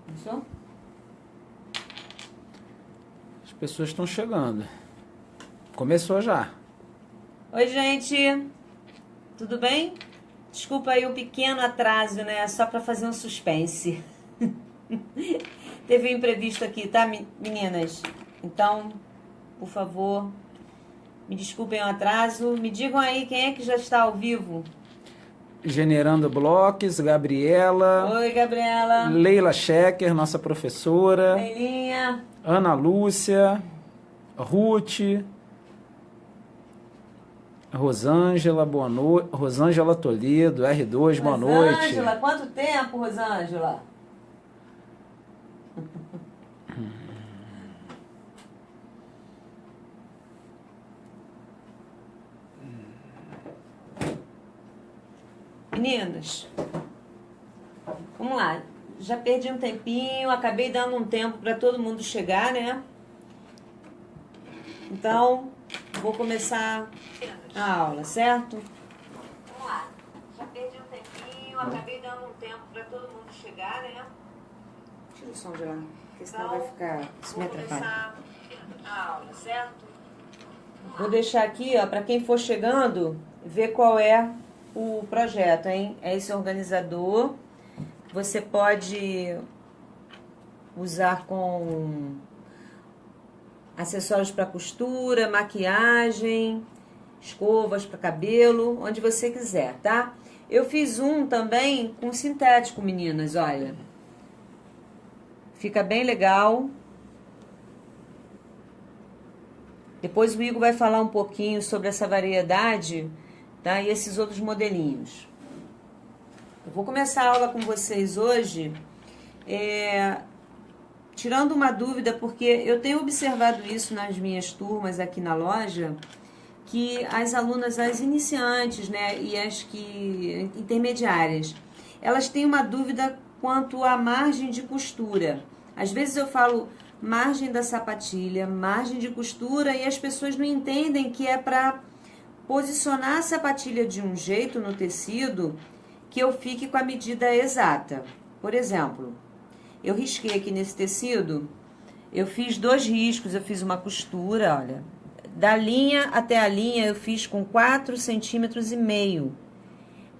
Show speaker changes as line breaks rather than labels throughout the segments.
Começou?
As pessoas estão chegando. Começou já.
Oi, gente. Tudo bem? Desculpa aí o pequeno atraso, né? Só para fazer um suspense. Teve um imprevisto aqui, tá, meninas? Então, por favor, me desculpem o atraso. Me digam aí quem é que já está ao vivo.
Generando Bloques, Gabriela.
Oi, Gabriela.
Leila Schecker, nossa professora.
Leilinha.
Ana Lúcia. Ruth. Rosângela, boa noite. Rosângela Toledo, R2, boa noite.
Rosângela, quanto tempo, Rosângela? Meninas, vamos lá. Já perdi um tempinho, acabei dando um tempo para todo mundo chegar, né? Então, vou começar a aula, certo? Vamos lá. Já perdi um tempinho, acabei dando um tempo para todo mundo chegar, né? Tira o som de lá, porque senão vai ficar... Isso me atrapalha. Vou começar a aula, certo? Vou deixar aqui, ó, para quem for chegando, ver qual é o projeto, hein? É esse organizador. Você pode usar com acessórios para costura, maquiagem, escovas para cabelo, onde você quiser, tá? Eu fiz um também com sintético, meninas, olha. Fica bem legal. Depois o Igor vai falar um pouquinho sobre essa variedade, tá? E esses outros modelinhos. Eu vou começar a aula com vocês hoje, tirando uma dúvida, porque eu tenho observado isso nas minhas turmas aqui na loja, que as alunas, as iniciantes, né, e as que intermediárias, elas têm uma dúvida quanto à margem de costura. Às vezes eu falo margem da sapatilha, margem de costura, e as pessoas não entendem que é para posicionar a sapatilha de um jeito no tecido que eu fique com a medida exata. Por exemplo, eu risquei aqui nesse tecido, eu fiz 2 riscos, eu fiz uma costura, olha, da linha até a linha eu fiz com 4,5 centímetros,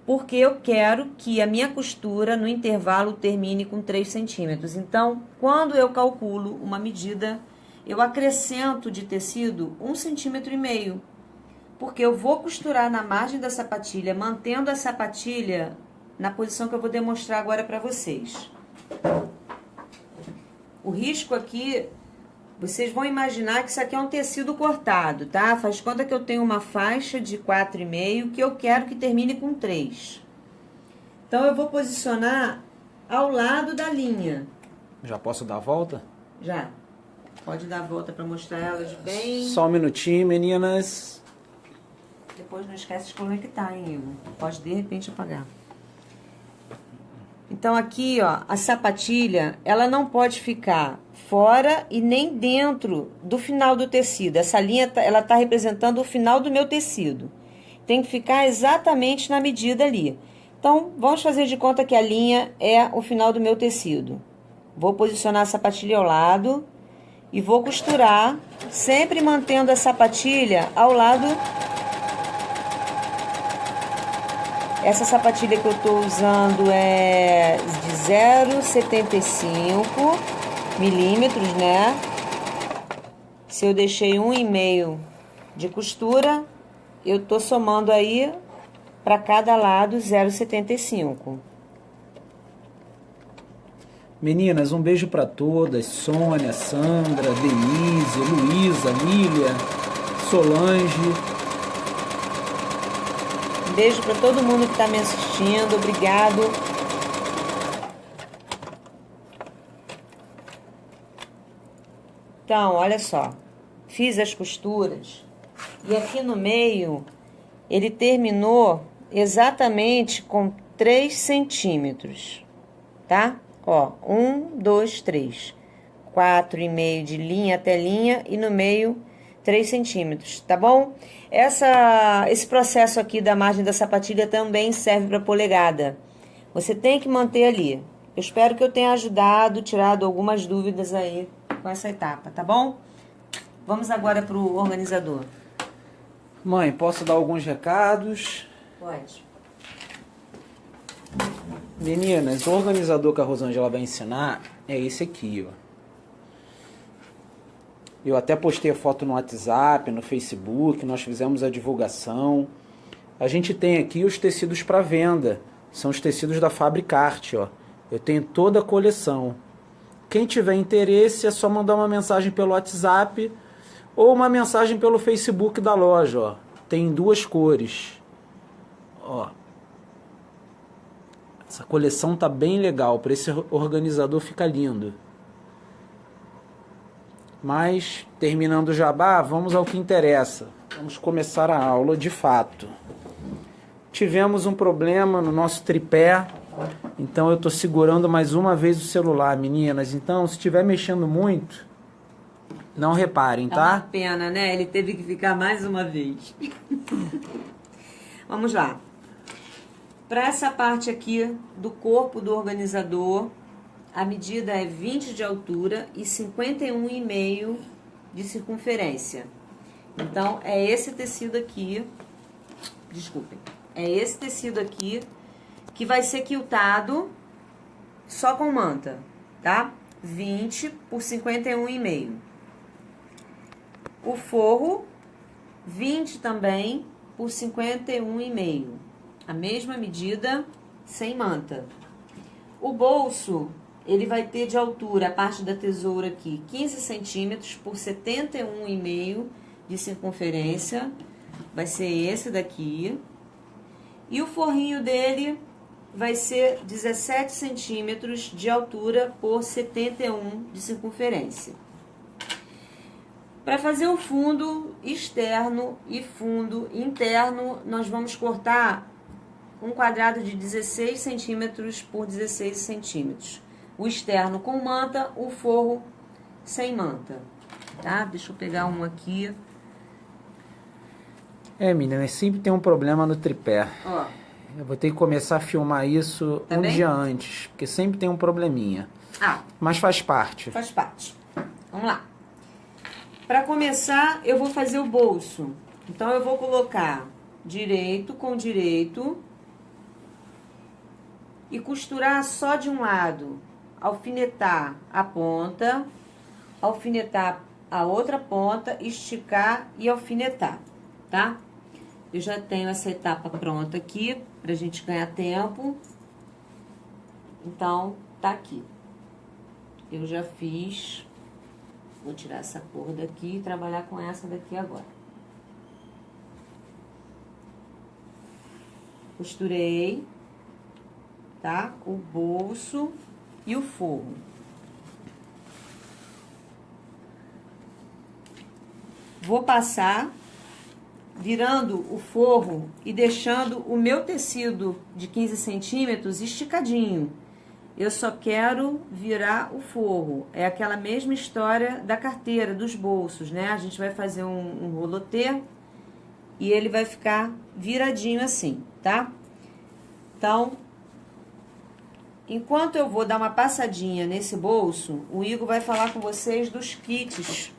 porque eu quero que a minha costura no intervalo termine com 3 centímetros. Então, quando eu calculo uma medida, eu acrescento de tecido 1,5 centímetros, porque eu vou costurar na margem da sapatilha, mantendo a sapatilha na posição que eu vou demonstrar agora para vocês. O risco aqui, vocês vão imaginar que isso aqui é um tecido cortado, tá? Faz conta que eu tenho uma faixa de 4,5 que eu quero que termine com 3. Então, eu vou posicionar ao lado da linha.
Já posso dar a volta?
Já. Pode dar a volta para mostrar elas bem.
Só um minutinho, meninas.
Depois não esquece de conectar, hein, Igor? Pode de repente apagar. Então aqui, ó, a sapatilha, ela não pode ficar fora e nem dentro do final do tecido. Essa linha, ela tá representando o final do meu tecido. Tem que ficar exatamente na medida ali. Então, vamos fazer de conta que a linha é o final do meu tecido. Vou posicionar a sapatilha ao lado e vou costurar, sempre mantendo a sapatilha ao lado. Essa sapatilha que eu tô usando é de 0,75 milímetros, né? Se eu deixei 1,5 de costura, eu tô somando aí para cada lado 0,75.
Meninas, um beijo para todas. Sônia, Sandra, Denise, Luísa, Lília, Solange.
Um beijo para todo mundo que está me assistindo. Obrigado. Então, olha só. Fiz as costuras. E aqui no meio, ele terminou exatamente com 3 centímetros. Tá? Ó, 1, 2, 3. 4,5 de linha até linha e no meio 3 centímetros, tá bom? Esse processo aqui da margem da sapatilha também serve para polegada. Você tem que manter ali. Eu espero que eu tenha ajudado, tirado algumas dúvidas aí com essa etapa, tá bom? Vamos agora para o organizador.
Mãe, posso dar alguns recados?
Pode.
Meninas, o organizador que a Rosângela vai ensinar é esse aqui, ó. Eu até postei a foto no WhatsApp, no Facebook, nós fizemos a divulgação. A gente tem aqui os tecidos para venda. São os tecidos da Fabricarte, ó. Eu tenho toda a coleção. Quem tiver interesse é só mandar uma mensagem pelo WhatsApp ou uma mensagem pelo Facebook da loja, ó. Tem 2 cores. Ó. Essa coleção tá bem legal, para esse organizador fica lindo. Mas, terminando o jabá, vamos ao que interessa. Vamos começar a aula de fato. Tivemos um problema no nosso tripé, então eu estou segurando mais uma vez o celular, meninas. Então, se estiver mexendo muito, não reparem, tá?
É uma pena, né? Ele teve que ficar mais uma vez. Vamos lá. Para essa parte aqui do corpo do organizador, a medida é 20 de altura e 51,5 de circunferência. Então, é esse tecido aqui, desculpem, é esse tecido aqui que vai ser quiltado só com manta, tá? 20 por 51,5. O forro, 20 também por 51,5. A mesma medida, sem manta. O bolso, ele vai ter de altura, a parte da tesoura aqui, 15 centímetros por 71,5 de circunferência. Vai ser esse daqui. E o forrinho dele vai ser 17 centímetros de altura por 71 de circunferência. Para fazer o fundo externo e fundo interno, nós vamos cortar um quadrado de 16 centímetros por 16 centímetros. O externo com manta, o forro sem manta. Tá? Deixa eu pegar um aqui.
Meninas, sempre tem um problema no tripé.
Ó.
Eu vou ter que começar a filmar isso um dia antes, porque sempre tem um probleminha. Mas faz parte.
Faz parte. Vamos lá. Para começar, eu vou fazer o bolso. Então, eu vou colocar direito com direito e costurar só de um lado. Alfinetar a ponta, alfinetar a outra ponta, esticar e alfinetar, tá? Eu já tenho essa etapa pronta aqui, pra gente ganhar tempo. Então, tá aqui. Eu já fiz. Vou tirar essa cor daqui e trabalhar com essa daqui agora. Costurei, tá? O bolso e o forro. Vou passar virando o forro e deixando o meu tecido de 15 centímetros esticadinho. Eu só quero virar o forro. É aquela mesma história da carteira, dos bolsos, né? A gente vai fazer um rolotê e ele vai ficar viradinho assim, tá? Então, enquanto eu vou dar uma passadinha nesse bolso, o Igor vai falar com vocês dos kits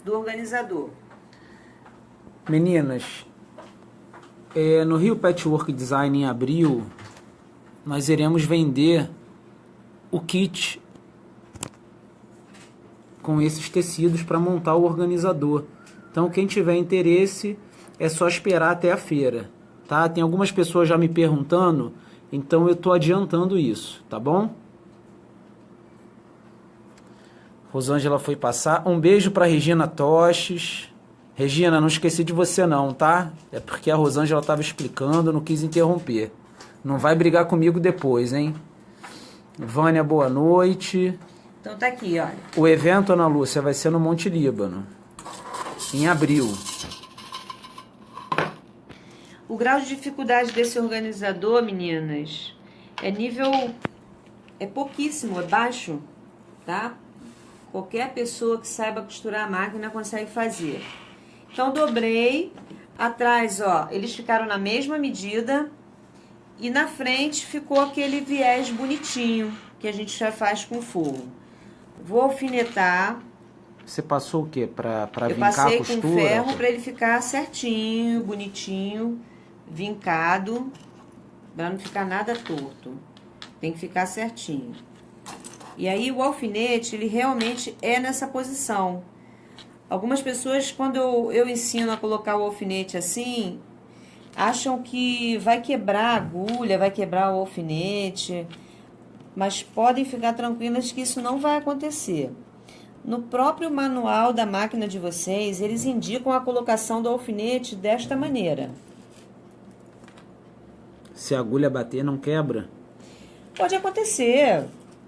do organizador.
Meninas, no Rio Patchwork Design em abril, nós iremos vender o kit com esses tecidos para montar o organizador. Então, quem tiver interesse, é só esperar até a feira, tá? Tem algumas pessoas já me perguntando, então eu tô adiantando isso, tá bom? Rosângela foi passar. Um beijo para Regina Toches. Regina, não esqueci de você não, tá? É porque a Rosângela estava explicando, não quis interromper. Não vai brigar comigo depois, hein? Vânia, boa noite.
Então tá aqui, olha.
O evento, Ana Lúcia, vai ser no Monte Líbano, em abril.
O grau de dificuldade desse organizador, meninas, é pouquíssimo, é baixo, tá? Qualquer pessoa que saiba costurar a máquina consegue fazer. Então, dobrei. Atrás, ó, eles ficaram na mesma medida. E na frente ficou aquele viés bonitinho, que a gente já faz com forro. Vou alfinetar.
Você passou o quê? Pra
Eu
vincar a
passei
costura?
com ferro para ele ficar certinho, bonitinho, vincado, para não ficar nada torto. Tem que ficar certinho. E aí o alfinete, ele realmente é nessa posição. Algumas pessoas, quando eu ensino a colocar o alfinete assim, acham que vai quebrar a agulha, vai quebrar o alfinete, mas podem ficar tranquilas que isso não vai acontecer. No próprio manual da máquina de vocês, eles indicam a colocação do alfinete desta maneira.
Se a agulha bater, não quebra?
Pode acontecer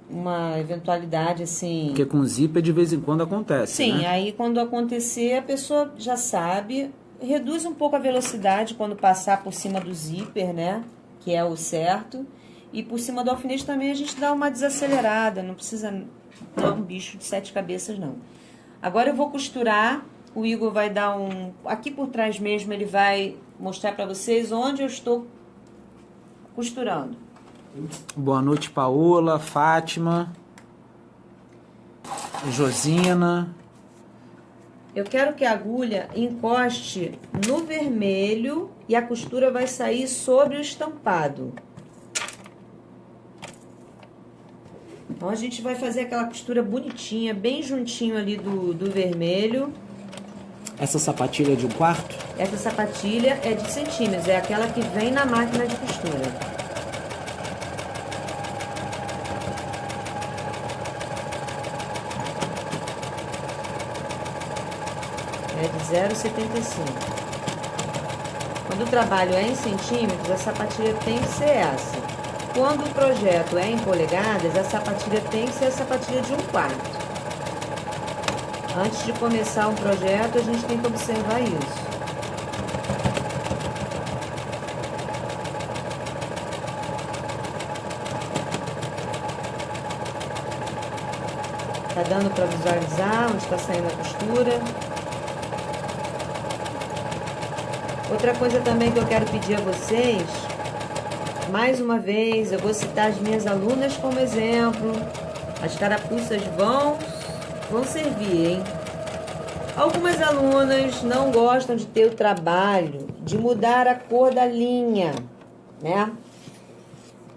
uma eventualidade assim.
Porque com zíper de vez em quando acontece,
Sim,
né?
aí quando acontecer, a pessoa já sabe, reduz um pouco a velocidade quando passar por cima do zíper, né? Que é o certo. E por cima do alfinete também a gente dá uma desacelerada, não precisa dar um bicho de 7 cabeças, não. Agora eu vou costurar, o Igor vai dar um... Aqui por trás mesmo ele vai mostrar para vocês onde eu estou costurando.
Boa noite, Paola, Fátima, Josina.
Eu quero que a agulha encoste no vermelho e a costura vai sair sobre o estampado. Então, a gente vai fazer aquela costura bonitinha, bem juntinho ali do vermelho.
Essa sapatilha de 1/4?
Essa sapatilha é de centímetros, é aquela que vem na máquina de costura. É de 0,75. Quando o trabalho é em centímetros, a sapatilha tem que ser essa. Quando o projeto é em polegadas, a sapatilha tem que ser a sapatilha de 1/4. Antes de começar um projeto, a gente tem que observar isso. Tá dando para visualizar onde está saindo a costura. Outra coisa também que eu quero pedir a vocês, mais uma vez, eu vou citar as minhas alunas como exemplo. As carapuças vão servir, hein? Algumas alunas não gostam de ter o trabalho de mudar a cor da linha, né?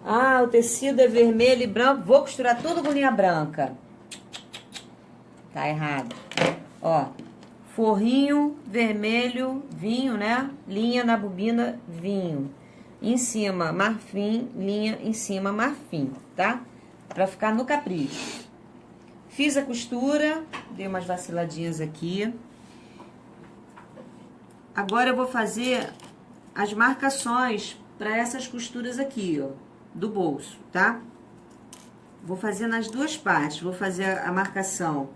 Ah, o tecido é vermelho e branco, vou costurar tudo com linha branca. Tá errado. Ó, forrinho vermelho, vinho, né? Linha na bobina, vinho. Em cima, marfim, linha em cima, marfim, tá? Pra ficar no capricho. Fiz a costura, dei umas vaciladinhas aqui. Agora eu vou fazer as marcações para essas costuras aqui, ó, do bolso, tá? Vou fazer nas duas partes, vou fazer a marcação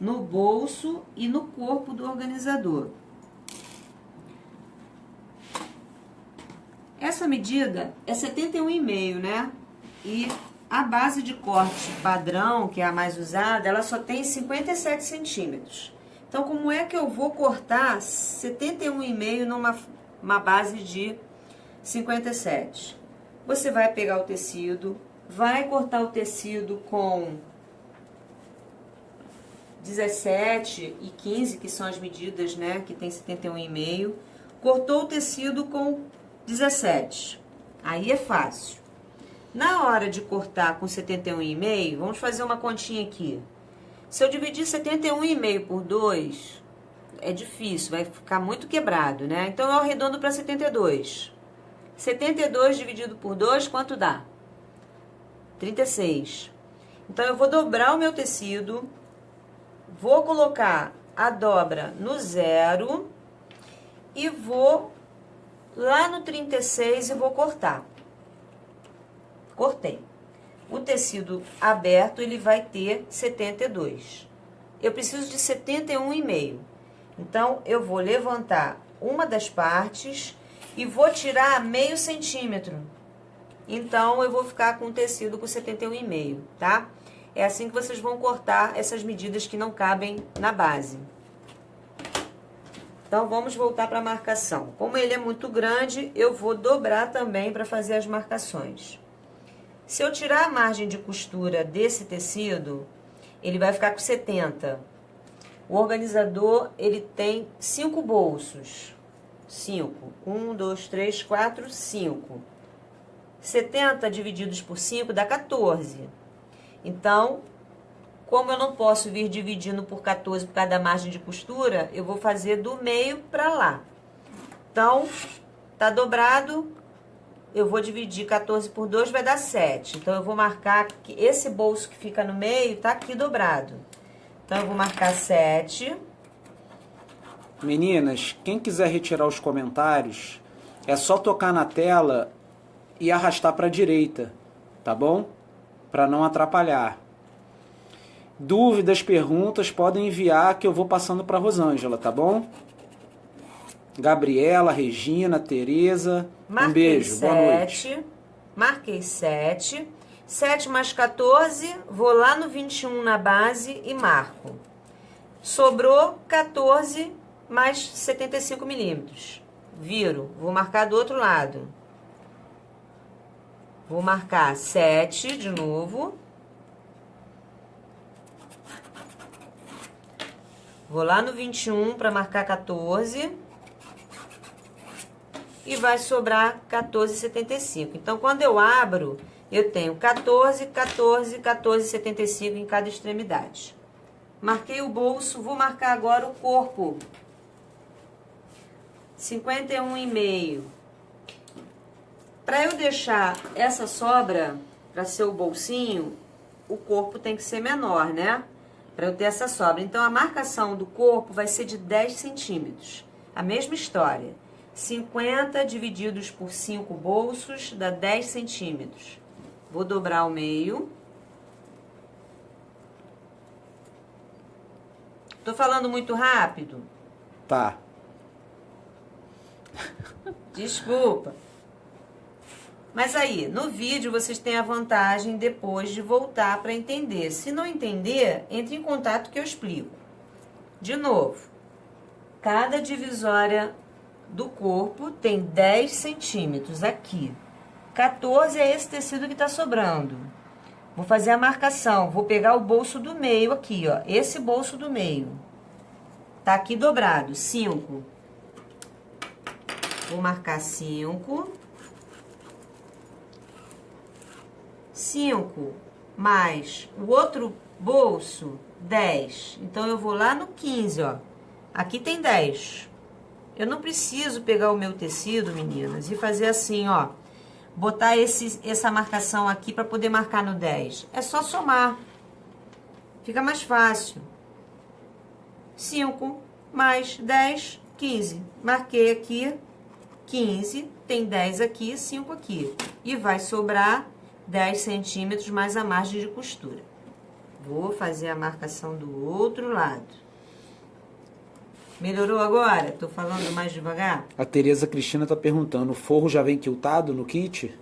no bolso e no corpo do organizador. Essa medida é 71,5, né? E a base de corte padrão, que é a mais usada, ela só tem 57 centímetros. Então, como é que eu vou cortar 71,5 numa base de 57? Você vai pegar o tecido, vai cortar o tecido com 17 e 15, que são as medidas, né, que tem 71,5. Cortou o tecido com 17. Aí é fácil. Na hora de cortar com 71,5, vamos fazer uma continha aqui. Se eu dividir 71,5 por 2, é difícil, vai ficar muito quebrado, né? Então, eu arredondo para 72. 72 dividido por 2, quanto dá? 36. Então, eu vou dobrar o meu tecido, vou colocar a dobra no 0 e vou lá no 36 e vou cortar. Cortei. O tecido aberto, ele vai ter 72. Eu preciso de 71,5. Então, eu vou levantar uma das partes e vou tirar meio centímetro. Então, eu vou ficar com o tecido com 71,5, tá? É assim que vocês vão cortar essas medidas que não cabem na base. Então, vamos voltar para a marcação. Como ele é muito grande, eu vou dobrar também para fazer as marcações. Se eu tirar a margem de costura desse tecido, ele vai ficar com 70. O organizador, ele tem 5 bolsos. 5. 1, 2, 3, 4, 5. 70 divididos por 5 dá 14. Então, como eu não posso vir dividindo por 14 por causa da margem de costura, eu vou fazer do meio para lá. Então, tá dobrado, eu vou dividir 14 por 2, vai dar 7. Então, eu vou marcar que esse bolso que fica no meio tá aqui dobrado. Então, eu vou marcar 7.
Meninas, quem quiser retirar os comentários, é só tocar na tela e arrastar para a direita, tá bom? Para não atrapalhar. Dúvidas, perguntas, podem enviar que eu vou passando para a Rosângela, tá bom? Gabriela, Regina, Tereza, um beijo, boa noite.
Marquei 7. 7 mais 14, vou lá no 21 na base e marco. Sobrou 14 mais 75 milímetros. Viro, vou marcar do outro lado. Vou marcar 7 de novo. Vou lá no 21 para marcar 14. E vai sobrar 14,75. Então, quando eu abro, eu tenho 14, 14, 14,75 em cada extremidade. Marquei o bolso, vou marcar agora o corpo. 51,5. Para eu deixar essa sobra, para ser o bolsinho, o corpo tem que ser menor, né? Para eu ter essa sobra. Então, a marcação do corpo vai ser de 10 centímetros. A mesma história. 50 divididos por 5 bolsos dá 10 centímetros. Vou dobrar ao meio. Tô falando muito rápido?
Tá.
Desculpa. Mas aí, no vídeo, vocês têm a vantagem depois de voltar para entender. Se não entender, entre em contato que eu explico. De novo, cada divisória do corpo tem 10 centímetros aqui. 14 é esse tecido que está sobrando. Vou fazer a marcação. Vou pegar o bolso do meio aqui, ó. Esse bolso do meio. Tá aqui dobrado. 5. Vou marcar 5. 5 mais o outro bolso, 10. Então, eu vou lá no 15, ó. Aqui tem 10. Eu não preciso pegar o meu tecido, meninas, e fazer assim, ó. Botar essa marcação aqui para poder marcar no 10. É só somar. Fica mais fácil. 5 mais 10, 15. Marquei aqui 15, tem 10 aqui, 5 aqui. E vai sobrar 10 centímetros mais a margem de costura. Vou fazer a marcação do outro lado. Melhorou agora? Tô falando mais devagar?
A Tereza Cristina tá perguntando, o forro já vem quiltado no kit?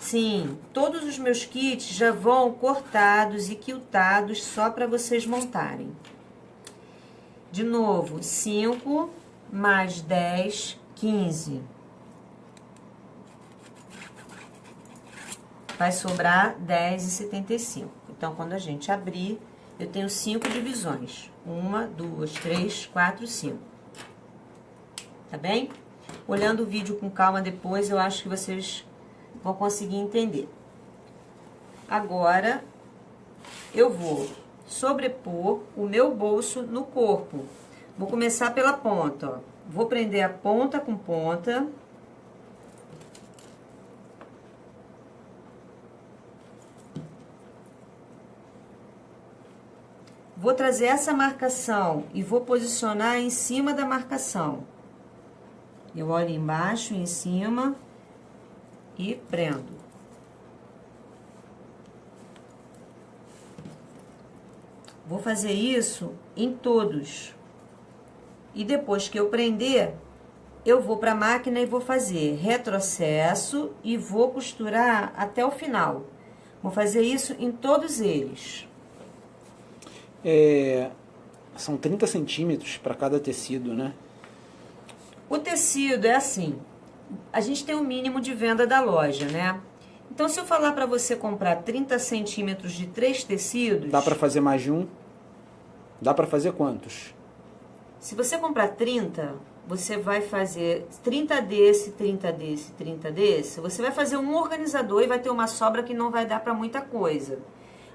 Sim, todos os meus kits já vão cortados e quiltados só para vocês montarem. De novo, 5 mais 10, 15. Vai sobrar 10,75. Então, quando a gente abrir, eu tenho 5 divisões. 1, 2, 3, 4, 5. Tá bem? Olhando o vídeo com calma depois, eu acho que vocês vão conseguir entender. Agora, eu vou sobrepor o meu bolso no corpo. Vou começar pela ponta, ó. Vou prender a ponta com ponta. Vou trazer essa marcação e vou posicionar em cima da marcação. Eu olho embaixo, em cima e prendo. Vou fazer isso em todos. E depois que eu prender, eu vou para a máquina e vou fazer retrocesso e vou costurar até o final. Vou fazer isso em todos eles.
São 30 centímetros para cada tecido, né?
O tecido é assim, a gente tem um mínimo de venda da loja, né? Então, se eu falar para você comprar 30 centímetros de 3 tecidos...
Dá para fazer mais de um? Dá para fazer quantos?
Se você comprar 30, você vai fazer 30 desse, 30 desse, 30 desse. Você vai fazer um organizador e vai ter uma sobra que não vai dar para muita coisa.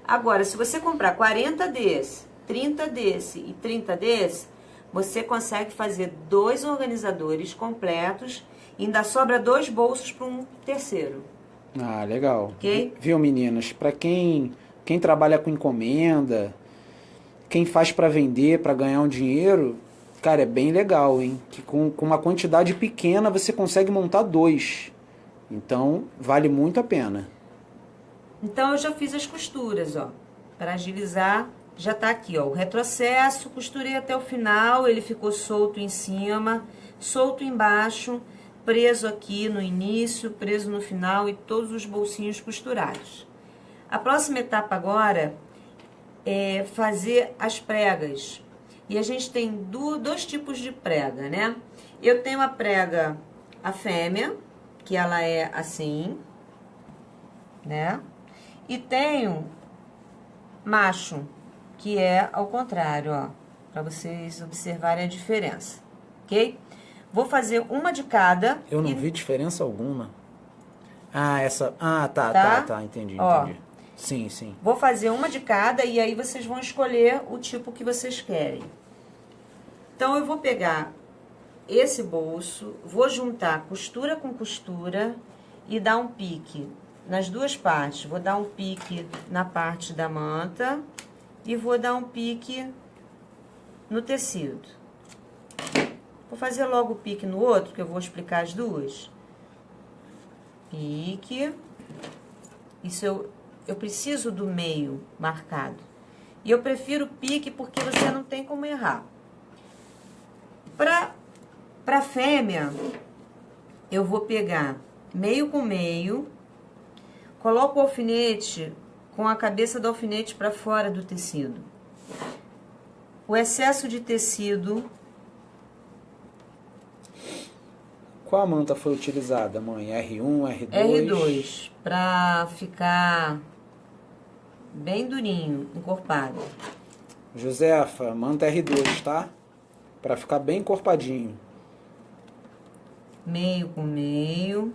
Agora, se você comprar 40 desse, 30 desse e 30 desse, você consegue fazer 2 organizadores completos e ainda sobra 2 bolsos para um terceiro.
Ah, legal.
Ok?
Viu, meninas? Para quem trabalha com encomenda, quem faz para vender, para ganhar um dinheiro, cara, é bem legal, hein? Que com uma quantidade pequena você consegue montar 2. Então, vale muito a pena.
Então, eu já fiz as costuras, ó. Para agilizar, já tá aqui, ó. O retrocesso, costurei até o final, ele ficou solto em cima, solto embaixo, preso aqui no início, preso no final e todos os bolsinhos costurados. A próxima etapa agora é fazer as pregas. E a gente tem dois tipos de prega, né? Eu tenho a prega, a fêmea, que ela é assim, né? E tenho macho, que é ao contrário, ó. Pra vocês observarem a diferença, ok? Vou fazer uma de cada.
Eu não vi diferença alguma. Ah, essa... Ah, tá, entendi. Sim, sim.
Vou fazer uma de cada e aí vocês vão escolher o tipo que vocês querem. Então, eu vou pegar esse bolso, vou juntar costura com costura e dar um pique nas duas partes. Vou dar um pique na parte da manta e vou dar um pique no tecido. Vou fazer logo o pique no outro, que eu vou explicar as duas. Pique. Isso eu preciso do meio marcado. E eu prefiro pique porque você não tem como errar. Pra fêmea, eu vou pegar meio com meio, coloco o alfinete com a cabeça do alfinete para fora do tecido. O excesso de tecido...
Qual manta foi utilizada, mãe? R1, R2?
R2, para ficar bem durinho, encorpado.
Josefa, manta R2, tá? Para ficar bem encorpadinho.
Meio com meio.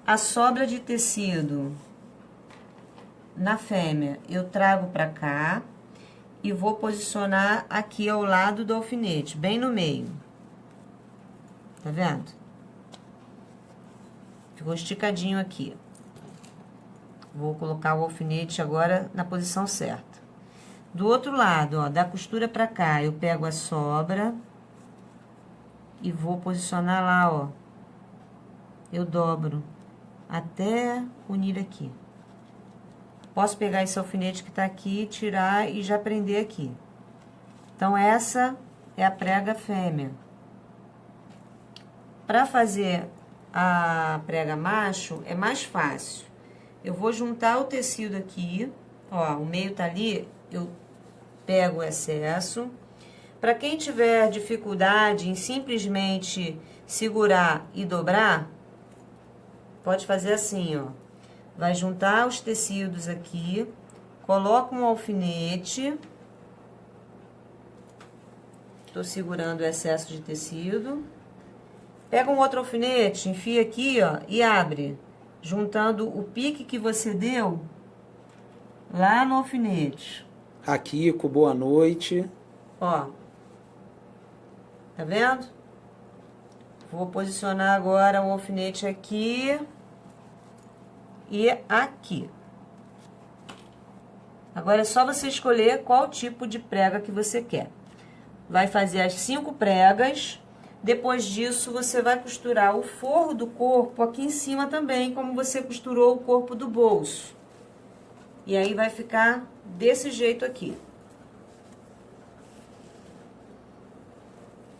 A sobra de tecido na fêmea eu trago para cá e vou posicionar aqui ao lado do alfinete, bem no meio. Tá vendo? Ficou esticadinho aqui. Vou colocar o alfinete agora na posição certa. Do outro lado, ó, da costura pra cá, eu pego a sobra e vou posicionar lá, ó. Eu dobro até unir aqui. Posso pegar esse alfinete que tá aqui, tirar e já prender aqui. Então, essa é a prega fêmea. Para fazer a prega macho, é mais fácil. Eu vou juntar o tecido aqui, ó, o meio tá ali, eu pego o excesso. Para quem tiver dificuldade em simplesmente segurar e dobrar, pode fazer assim, ó. Vai juntar os tecidos aqui, coloca um alfinete. Tô segurando o excesso de tecido. Pega um outro alfinete, enfia aqui, ó, e abre, juntando o pique que você deu lá no alfinete.
Aqui, com boa noite.
Ó. Tá vendo? Vou posicionar agora o alfinete aqui e aqui. Agora é só você escolher qual tipo de prega que você quer. Vai fazer as 5 pregas. Depois disso, você vai costurar o forro do corpo aqui em cima também, como você costurou o corpo do bolso. E aí, vai ficar desse jeito aqui.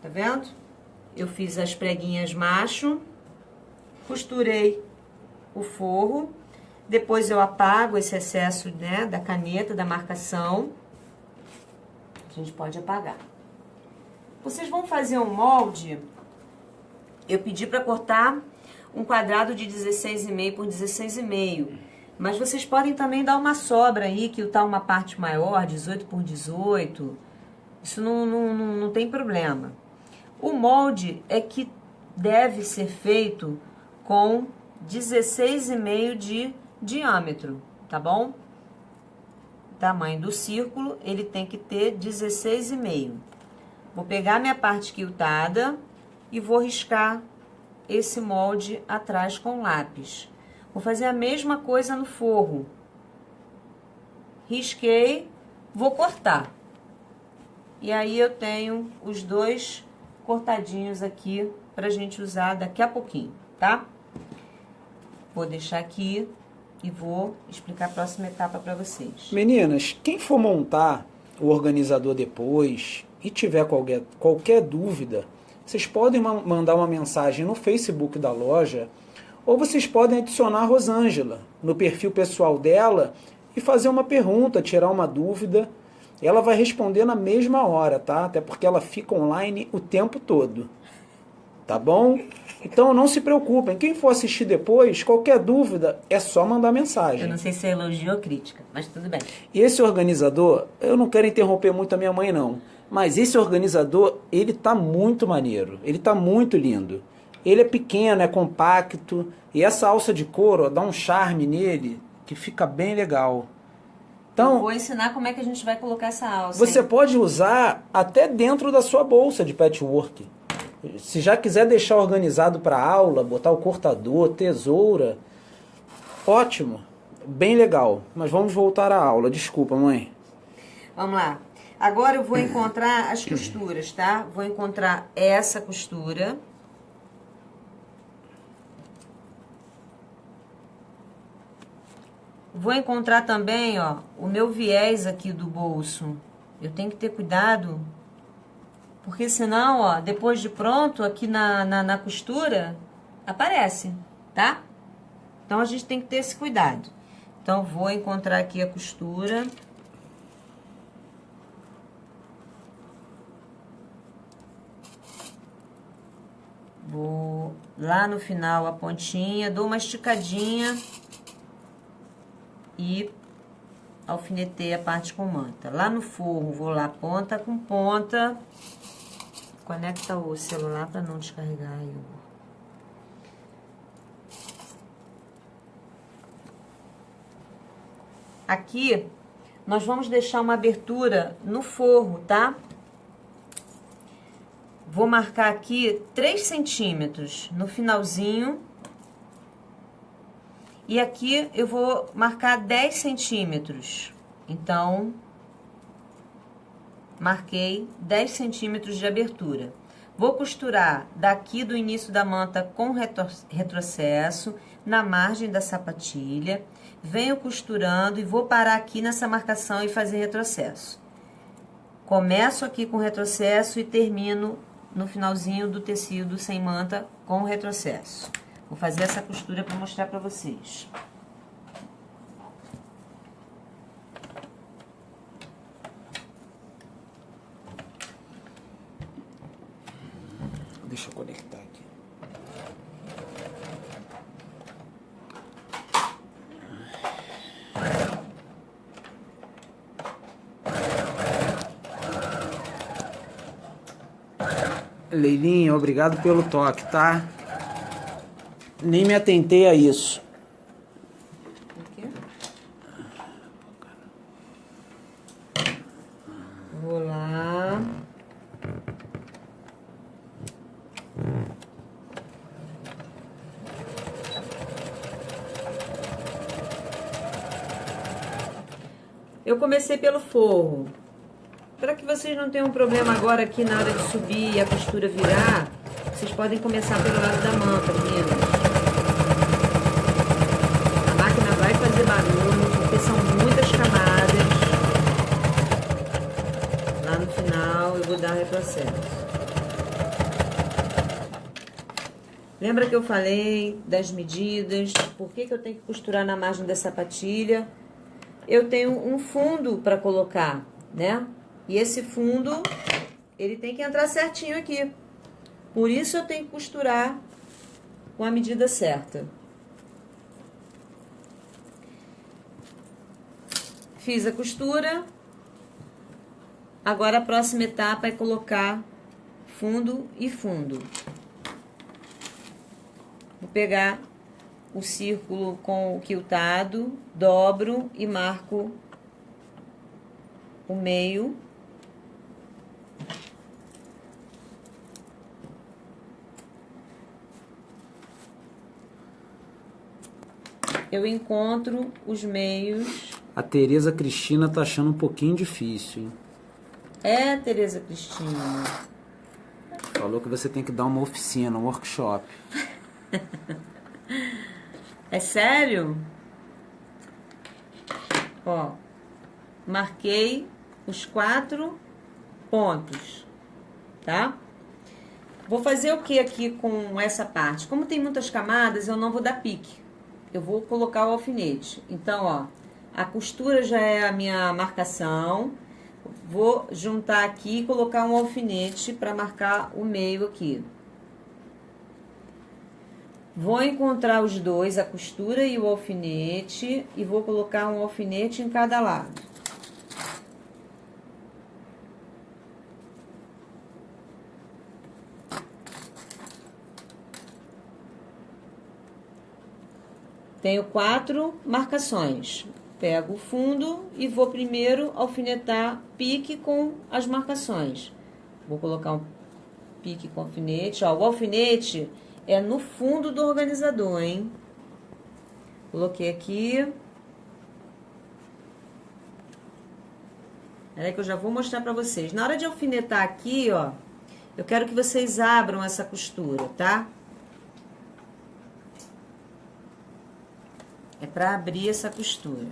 Tá vendo? Eu fiz as preguinhas macho, costurei o forro, depois eu apago esse excesso, né, da caneta, da marcação. A gente pode apagar. Vocês vão fazer um molde, eu pedi para cortar um quadrado de 16,5 por 16,5. Mas vocês podem também dar uma sobra aí, que tá uma parte maior, 18 por 18. Isso não tem problema. O molde é que deve ser feito com 16,5 de diâmetro, tá bom? O tamanho do círculo, ele tem que ter 16,5. Vou pegar minha parte quiltada e vou riscar esse molde atrás com lápis. Vou fazer a mesma coisa no forro. Risquei, vou cortar. E aí eu tenho os dois cortadinhos aqui pra gente usar daqui a pouquinho, tá? Vou deixar aqui e vou explicar a próxima etapa para vocês.
Meninas, quem for montar o organizador depois e tiver qualquer dúvida, vocês podem mandar uma mensagem no Facebook da loja, ou vocês podem adicionar a Rosângela no perfil pessoal dela e fazer uma pergunta, tirar uma dúvida. Ela vai responder na mesma hora, tá? Até porque ela fica online o tempo todo. Tá bom? Então não se preocupem. Quem for assistir depois, qualquer dúvida, é só mandar mensagem.
Eu não sei se é elogio ou crítica, mas tudo bem.
E esse organizador, eu não quero interromper muito a minha mãe não, mas esse organizador, ele tá muito maneiro. Ele tá muito lindo. Ele é pequeno, é compacto, e essa alça de couro, ó, dá um charme nele que fica bem legal. Então,
eu vou ensinar como é que a gente vai colocar essa alça.
Você pode usar até dentro da sua bolsa de patchwork. Se já quiser deixar organizado para aula, botar o cortador, tesoura, ótimo, bem legal. Mas vamos voltar à aula. Desculpa, mãe.
Vamos lá. Agora eu vou encontrar as costuras, tá? Vou encontrar essa costura. Vou encontrar também, ó, o meu viés aqui do bolso. Eu tenho que ter cuidado, porque senão, ó, depois de pronto, aqui na costura, aparece, tá? Então, a gente tem que ter esse cuidado. Então, vou encontrar aqui a costura. Vou lá no final a pontinha, dou uma esticadinha e alfinetei a parte com manta. Lá no forro, vou lá ponta com ponta. Conecta o celular para não descarregar aí. Aqui, nós vamos deixar uma abertura no forro, tá? Vou marcar aqui 3 centímetros no finalzinho. E aqui eu vou marcar 10 centímetros. Então, marquei 10 centímetros de abertura. Vou costurar daqui do início da manta com retrocesso, na margem da sapatilha. Venho costurando e vou parar aqui nessa marcação e fazer retrocesso. Começo aqui com retrocesso e termino no finalzinho do tecido sem manta com retrocesso. Vou fazer essa costura para mostrar para vocês.
Deixa eu conectar aqui. Leilinha, obrigado pelo toque, tá? Nem me atentei a isso.
Vou lá. Eu comecei pelo forro. Para que vocês não tenham problema agora aqui na hora de subir e a costura virar, vocês podem começar pelo lado da manta, meninas. A máquina vai fazer barulho, porque são muitas camadas. Lá no final eu vou dar retrocesso. Lembra que eu falei das medidas? Por que eu tenho que costurar na margem da sapatilha? Eu tenho um fundo para colocar, né? E esse fundo ele tem que entrar certinho aqui. Por isso eu tenho que costurar com a medida certa. Fiz a costura. Agora a próxima etapa é colocar fundo e fundo. Vou pegar o círculo com o quiltado, dobro e marco o meio. Eu encontro os meios.
A Tereza Cristina tá achando um pouquinho difícil, hein?
É, Tereza Cristina.
Falou que você tem que dar uma oficina, um workshop.
É sério? Ó, marquei os 4 pontos, tá? Vou fazer o que aqui com essa parte? Como tem muitas camadas, eu não vou dar pique. Eu vou colocar o alfinete. Então, ó, a costura já é a minha marcação. Vou juntar aqui e colocar um alfinete para marcar o meio aqui. Vou encontrar os dois, a costura e o alfinete, e vou colocar um alfinete em cada lado. Tenho 4 marcações. Pego o fundo e vou primeiro alfinetar pique com as marcações. Vou colocar um pique com alfinete. Ó, o alfinete é no fundo do organizador, hein? Coloquei aqui. Peraí que eu já vou mostrar pra vocês. Na hora de alfinetar aqui, ó, eu quero que vocês abram essa costura, tá? É pra abrir essa costura.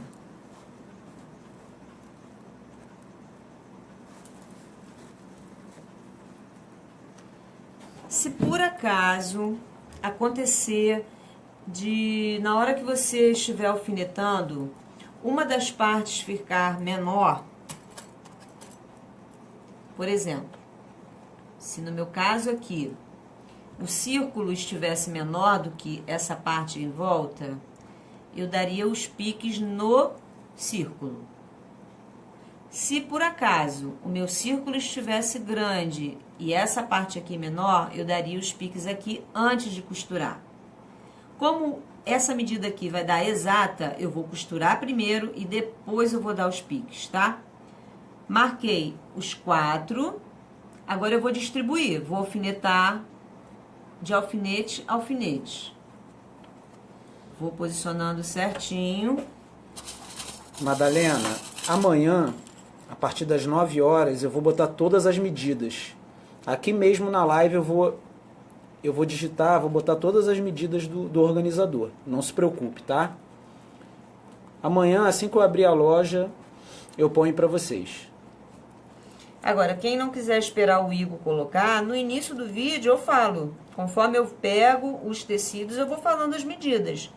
Se por acaso acontecer de, na hora que você estiver alfinetando, uma das partes ficar menor, por exemplo, se no meu caso aqui, o círculo estivesse menor do que essa parte em volta, eu daria os piques no círculo. Se por acaso o meu círculo estivesse grande e essa parte aqui menor, eu daria os piques aqui antes de costurar. Como essa medida aqui vai dar exata, eu vou costurar primeiro e depois eu vou dar os piques, tá? Marquei os 4, agora eu vou distribuir, vou alfinetar de alfinete a alfinete. Vou posicionando certinho.
Madalena, amanhã, a partir das 9 horas, eu vou botar todas as medidas. Aqui mesmo na live eu vou digitar, vou botar todas as medidas do organizador. Não se preocupe, tá? Amanhã, assim que eu abrir a loja, eu ponho para vocês.
Agora, quem não quiser esperar o Igor colocar, no início do vídeo eu falo. Conforme eu pego os tecidos, eu vou falando as medidas.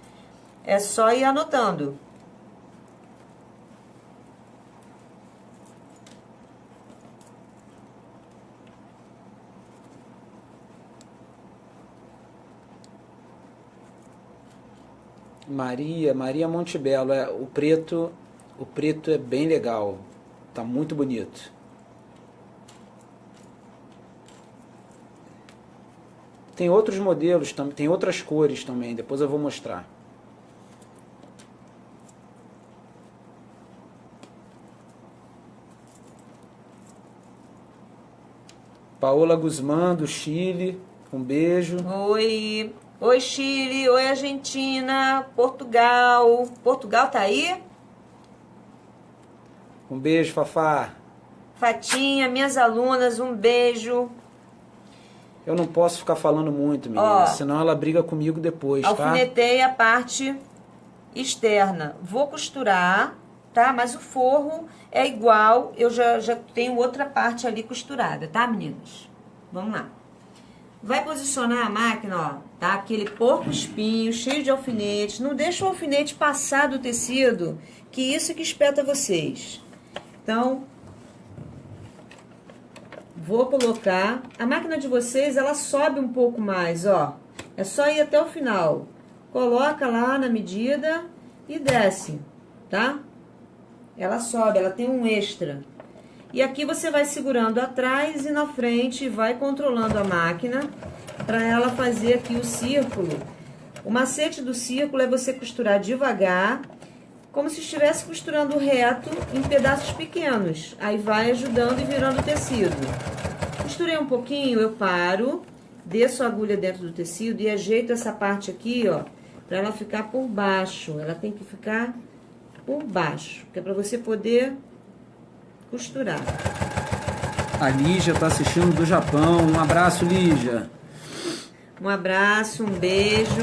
É só ir anotando.
Maria Montebello, o preto é bem legal, tá muito bonito. Tem outros modelos, tem outras cores também, depois eu vou mostrar. Paola Guzmán, do Chile, um beijo.
Oi, oi Chile, oi Argentina, Portugal. Portugal tá aí?
Um beijo, Fafá.
Fatinha, minhas alunas, um beijo.
Eu não posso ficar falando muito, menina, senão ela briga comigo depois, tá?
Alfinetei a parte externa. Vou costurar, tá? Mas o forro é igual, eu já tenho outra parte ali costurada, tá, meninas? Vamos lá. Vai posicionar a máquina, ó, tá? Aquele porco espinho, cheio de alfinetes. Não deixa o alfinete passar do tecido, que isso que espeta vocês. Então, Vou colocar... A máquina de vocês, ela sobe um pouco mais, ó. É só ir até o final. Coloca lá na medida e desce, tá? Ela sobe, ela tem um extra. E aqui você vai segurando atrás e na frente e vai controlando a máquina para ela fazer aqui o círculo. O macete do círculo é você costurar devagar, como se estivesse costurando reto em pedaços pequenos. Aí vai ajudando e virando o tecido. Costurei um pouquinho, eu paro, desço a agulha dentro do tecido e ajeito essa parte aqui, ó, para ela ficar por baixo. Ela tem que ficar por baixo, que é para você poder costurar.
A Lígia está assistindo do Japão. Um abraço, Lígia.
Um abraço, um beijo.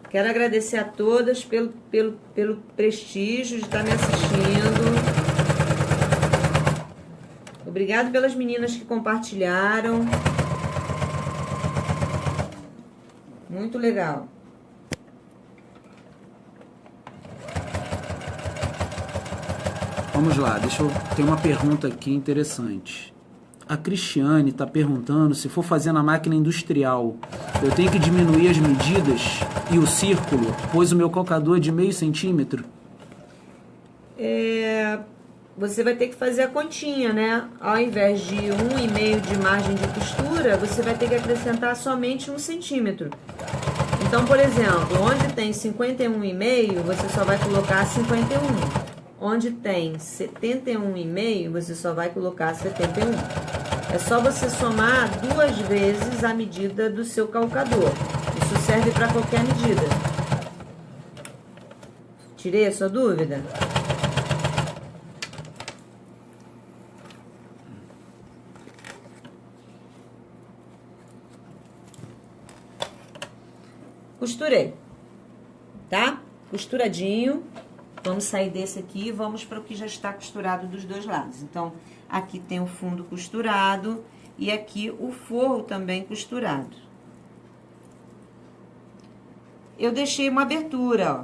Quero agradecer a todas pelo prestígio de estar me assistindo. Obrigado pelas meninas que compartilharam. Muito legal.
Vamos lá, tem uma pergunta aqui interessante. A Cristiane está perguntando se for fazer na máquina industrial, eu tenho que diminuir as medidas e o círculo, pois o meu calcador é de meio centímetro?
Você vai ter que fazer a continha, né? Ao invés de 1,5 de margem de costura, você vai ter que acrescentar somente 1 centímetro. Então, por exemplo, onde tem 51,5, você só vai colocar 51. Onde tem 71,5, você só vai colocar 71. É só você somar 2 vezes a medida do seu calcador. Isso serve para qualquer medida. Tirei a sua dúvida? Costurei, tá? Costuradinho. Vamos sair desse aqui e vamos para o que já está costurado dos dois lados. Então, aqui tem o fundo costurado e aqui o forro também costurado. Eu deixei uma abertura, ó.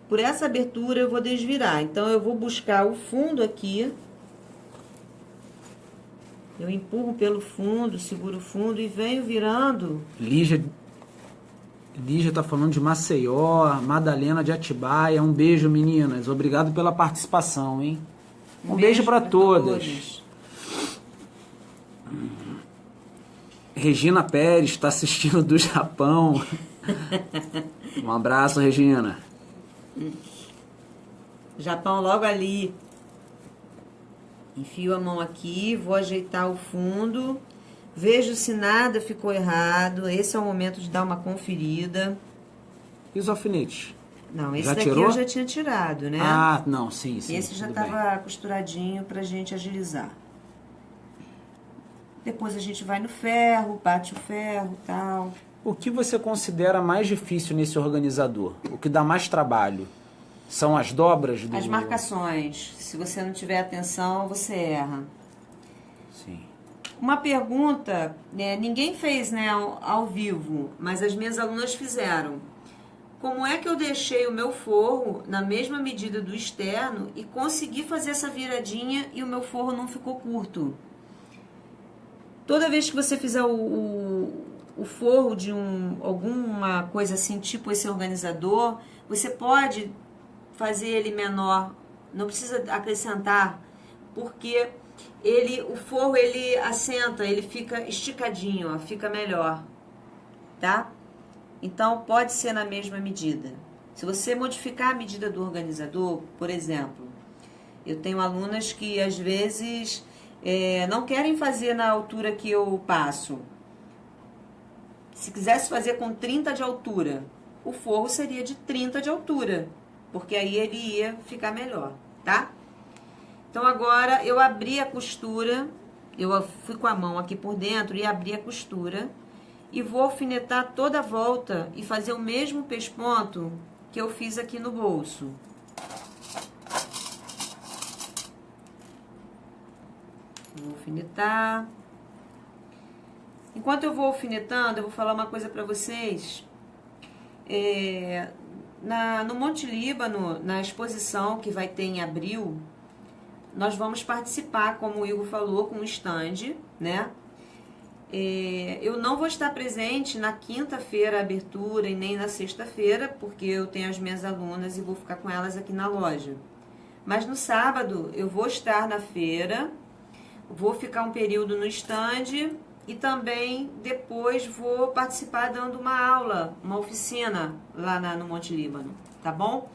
Por essa abertura eu vou desvirar. Então, eu vou buscar o fundo aqui. Eu empurro pelo fundo, seguro o fundo e venho virando.
Lígia tá falando de Maceió, Madalena de Atibaia. Um beijo, meninas. Obrigado pela participação, hein? Um beijo para todas. Regina Pérez está assistindo do Japão. Um abraço, Regina.
Japão logo ali. Enfio a mão aqui, vou ajeitar o fundo. Vejo se nada ficou errado. Esse é o momento de dar uma conferida.
E os alfinetes?
Não, esse
já
daqui
tirou?
eu já tinha tirado, né?
Ah, não, sim.
Esse já estava costuradinho pra gente agilizar. Depois a gente vai no ferro, bate o ferro e tal.
O que você considera mais difícil nesse organizador? O que dá mais trabalho? São as dobras do...
As marcações. Se você não tiver atenção, você erra.
Sim.
Uma pergunta, né, ninguém fez, né, ao vivo, mas as minhas alunas fizeram. Como é que eu deixei o meu forro na mesma medida do externo e consegui fazer essa viradinha e o meu forro não ficou curto? Toda vez que você fizer o forro de alguma coisa assim, tipo esse organizador, você pode fazer ele menor, não precisa acrescentar, porque o forro ele assenta, ele fica esticadinho, ó, fica melhor, tá? Então pode ser na mesma medida. Se você modificar a medida do organizador, por exemplo, eu tenho alunas que às vezes não querem fazer na altura que eu passo. Se quisesse fazer com 30 de altura, o forro seria de 30 de altura, porque aí ele ia ficar melhor, tá? Então, agora, eu abri a costura, eu fui com a mão aqui por dentro e abri a costura e vou alfinetar toda a volta e fazer o mesmo pesponto que eu fiz aqui no bolso. Vou alfinetar. Enquanto eu vou alfinetando, eu vou falar uma coisa para vocês. No Monte Líbano, na exposição que vai ter em abril, nós vamos participar, como o Igor falou, com o stand, né? Eu não vou estar presente na quinta-feira a abertura e nem na sexta-feira, porque eu tenho as minhas alunas e vou ficar com elas aqui na loja. Mas no sábado eu vou estar na feira, vou ficar um período no stand e também depois vou participar dando uma aula, uma oficina lá no Monte Líbano, tá bom?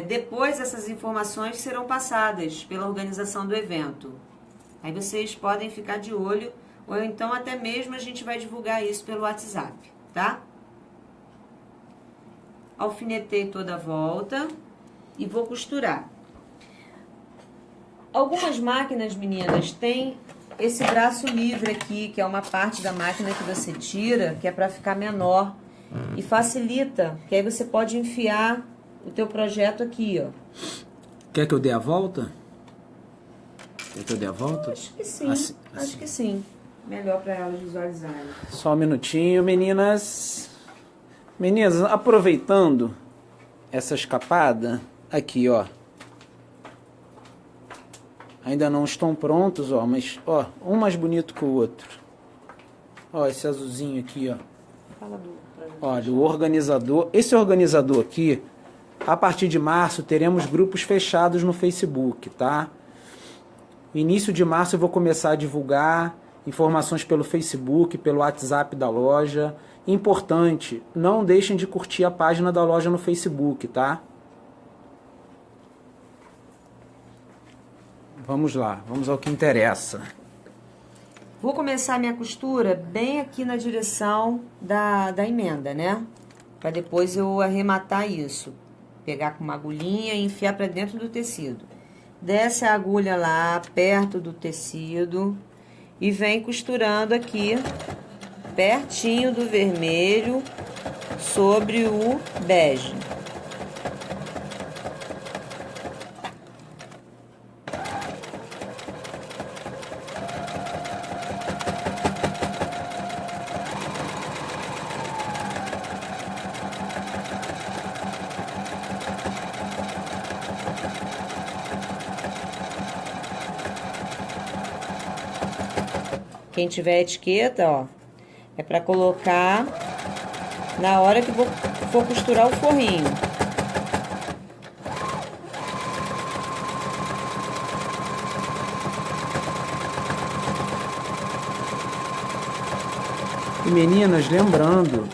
Depois essas informações serão passadas pela organização do evento. Aí vocês podem ficar de olho, ou então até mesmo a gente vai divulgar isso pelo WhatsApp, tá? Alfinetei toda a volta e vou costurar. Algumas máquinas, meninas, têm esse braço livre aqui, que é uma parte da máquina que você tira, que é para ficar menor e facilita, que aí você pode enfiar o teu projeto aqui, ó.
Quer que eu dê a volta? Quer que eu dê a volta?
Acho que sim, acho que sim. Melhor para elas visualizarem.
Só um minutinho, meninas. Meninas, aproveitando essa escapada, aqui, ó. Ainda não estão prontos, ó, mas, ó, um mais bonito que o outro. Ó, esse azulzinho aqui, ó. Olha, o organizador. Esse organizador aqui, a partir de março, teremos grupos fechados no Facebook, tá? Início de março eu vou começar a divulgar informações pelo Facebook, pelo WhatsApp da loja. Importante, não deixem de curtir a página da loja no Facebook, tá? Vamos lá, vamos ao que interessa.
Vou começar a minha costura bem aqui na direção da emenda, né? Para depois eu arrematar isso. Pegar com uma agulhinha e enfiar para dentro do tecido. Desce a agulha lá, perto do tecido. E vem costurando aqui, pertinho do vermelho, sobre o bege. Quem tiver etiqueta, ó, é para colocar na hora que for costurar o forrinho.
E meninas, lembrando,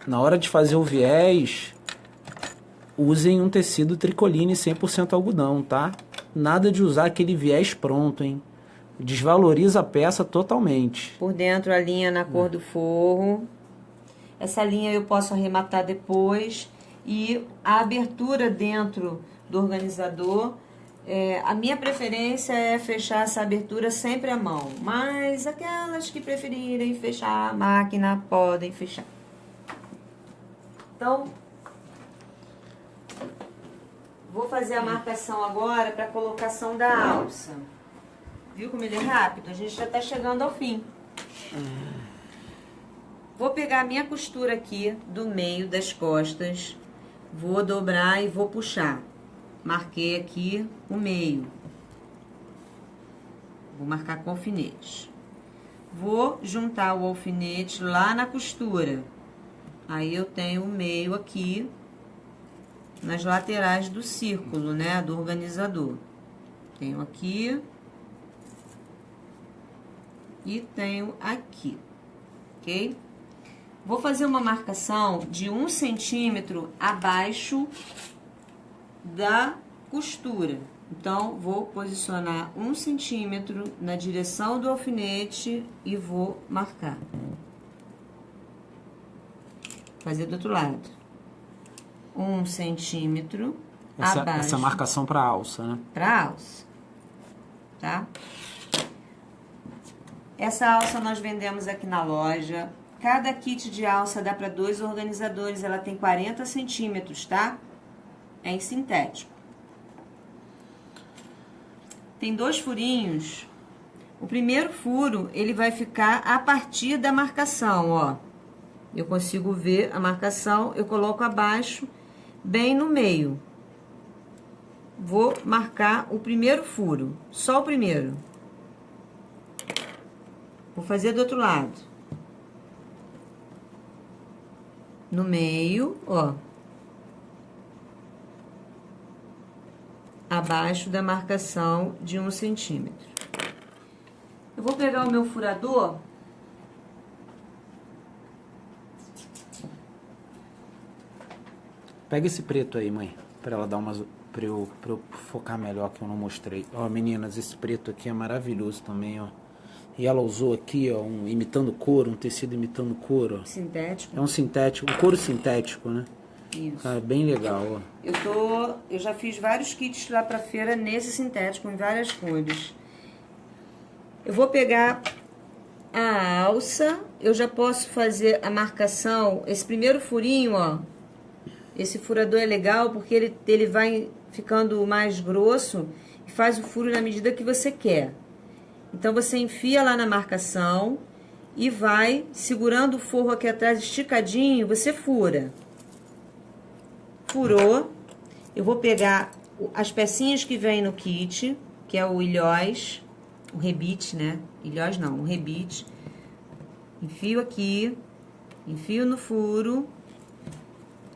na hora de fazer o viés, usem um tecido tricoline 100% algodão, tá? Nada de usar aquele viés pronto, hein? Desvaloriza a peça totalmente.
Por dentro a linha na cor do forro. Essa linha eu posso arrematar depois. E a abertura dentro do organizador, a minha preferência é fechar essa abertura sempre à mão. Mas aquelas que preferirem fechar a máquina, podem fechar. Então, vou fazer a marcação agora para a colocação da alça. Viu como ele é rápido? A gente já está chegando ao fim. Vou pegar a minha costura aqui do meio das costas. Vou dobrar e vou puxar. Marquei aqui o meio. Vou marcar com alfinete. Vou juntar o alfinete lá na costura. Aí eu tenho o meio aqui nas laterais do círculo, né? Do organizador. Tenho aqui. E tenho aqui, ok? Vou fazer uma marcação de 1 centímetro abaixo da costura. Então, vou posicionar 1 centímetro na direção do alfinete e vou marcar. Fazer do outro lado. 1 centímetro abaixo.
Essa marcação para alça, né?
Para alça, tá? Essa alça nós vendemos aqui na loja. Cada kit de alça dá para 2 organizadores. Ela tem 40 centímetros, tá? É em sintético. Tem 2 furinhos. O primeiro furo, ele vai ficar a partir da marcação, ó. Eu consigo ver a marcação, eu coloco abaixo, bem no meio. vou marcar o primeiro furo, só o primeiro. Vou fazer do outro lado. No meio, ó. Abaixo da marcação de 1 centímetro. Eu vou pegar o meu furador.
Pega esse preto aí, mãe, pra ela dar umas... Pra eu focar melhor, que eu não mostrei. Ó, meninas, esse preto aqui é maravilhoso também, ó. E ela usou aqui, ó, imitando couro, um tecido imitando couro. Ó.
Sintético?
É um sintético, um couro sintético, né?
Isso.
Cara, bem legal, ó.
Eu já fiz vários kits lá pra feira nesse sintético, em várias cores. Eu vou pegar a alça, eu já posso fazer a marcação, esse primeiro furinho, ó. Esse furador é legal porque ele vai ficando mais grosso e faz o furo na medida que você quer. Então, você enfia lá na marcação e vai segurando o forro aqui atrás esticadinho, você fura. Furou. Eu vou pegar as pecinhas que vem no kit, que é o ilhós, o rebite, né? Ilhós não, o rebite. Enfio aqui, enfio no furo.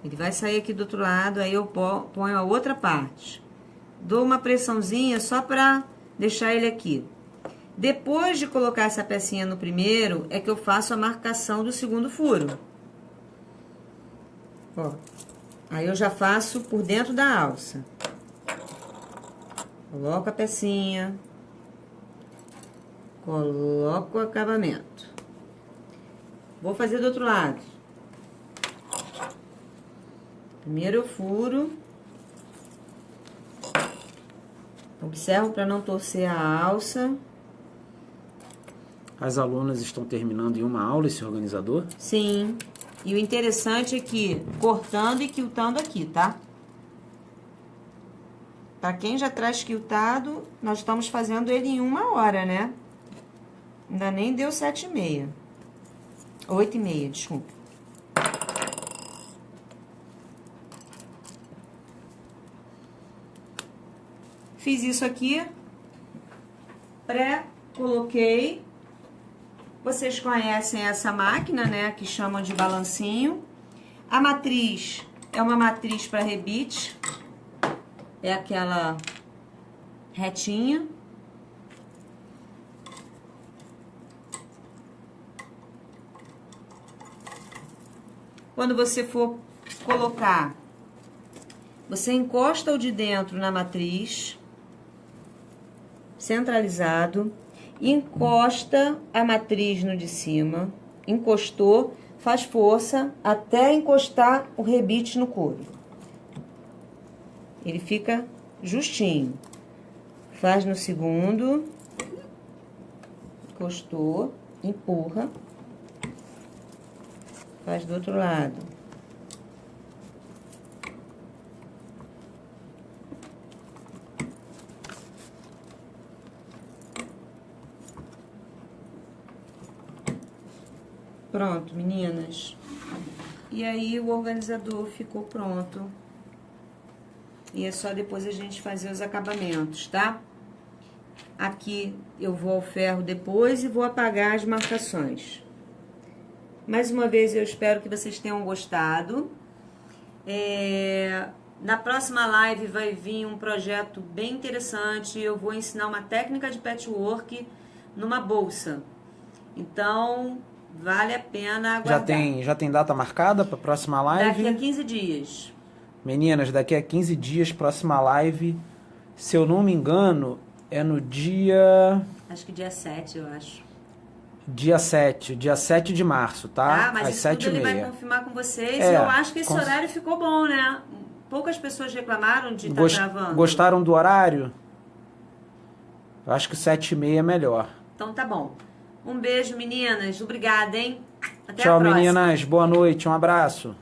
Ele vai sair aqui do outro lado, aí eu ponho a outra parte. Dou uma pressãozinha só pra deixar ele aqui. Depois de colocar essa pecinha no primeiro, é que eu faço a marcação do segundo furo. Ó. Aí eu já faço por dentro da alça. Coloco a pecinha. Coloco o acabamento. Vou fazer do outro lado. Primeiro eu furo. Observo para não torcer a alça.
As alunas estão terminando em uma aula esse organizador?
Sim. E o interessante é que cortando e quiltando aqui, tá? Para quem já traz quiltado, nós estamos fazendo ele em 1 hora, né? Ainda nem deu 7h30. 8h30, desculpa. Fiz isso aqui. Coloquei. Vocês conhecem essa máquina, né? Que chamam de balancinho. A matriz é uma matriz para rebite. É aquela retinha. Quando você for colocar, você encosta o de dentro na matriz, centralizado, encosta a matriz no de cima, encostou, faz força até encostar o rebite no couro. Ele fica justinho. Faz no segundo, encostou, empurra, faz do outro lado. Pronto, meninas. E aí o organizador ficou pronto. E é só depois a gente fazer os acabamentos, tá? Aqui eu vou ao ferro depois e vou apagar as marcações. Mais uma vez eu espero que vocês tenham gostado. Na próxima live vai vir um projeto bem interessante. Eu vou ensinar uma técnica de patchwork numa bolsa. Então, vale a pena aguardar.
Já tem data marcada para a próxima live?
Daqui a 15 dias.
Meninas, daqui a 15 dias, próxima live. Se eu não me engano, é no dia...
Acho que dia 7, eu acho.
Dia 7 de março, tá?
Ah, mas
às
isso tudo ele
7h30.
vai confirmar com vocês.
É,
E eu acho que esse horário ficou bom, né? Poucas pessoas reclamaram de estar gravando.
Gostaram do horário? Eu acho que 7h30 é melhor.
Então tá bom. Um beijo, meninas. Obrigada, hein? Até
Tchau,
a próxima.
meninas. Boa noite. Um abraço.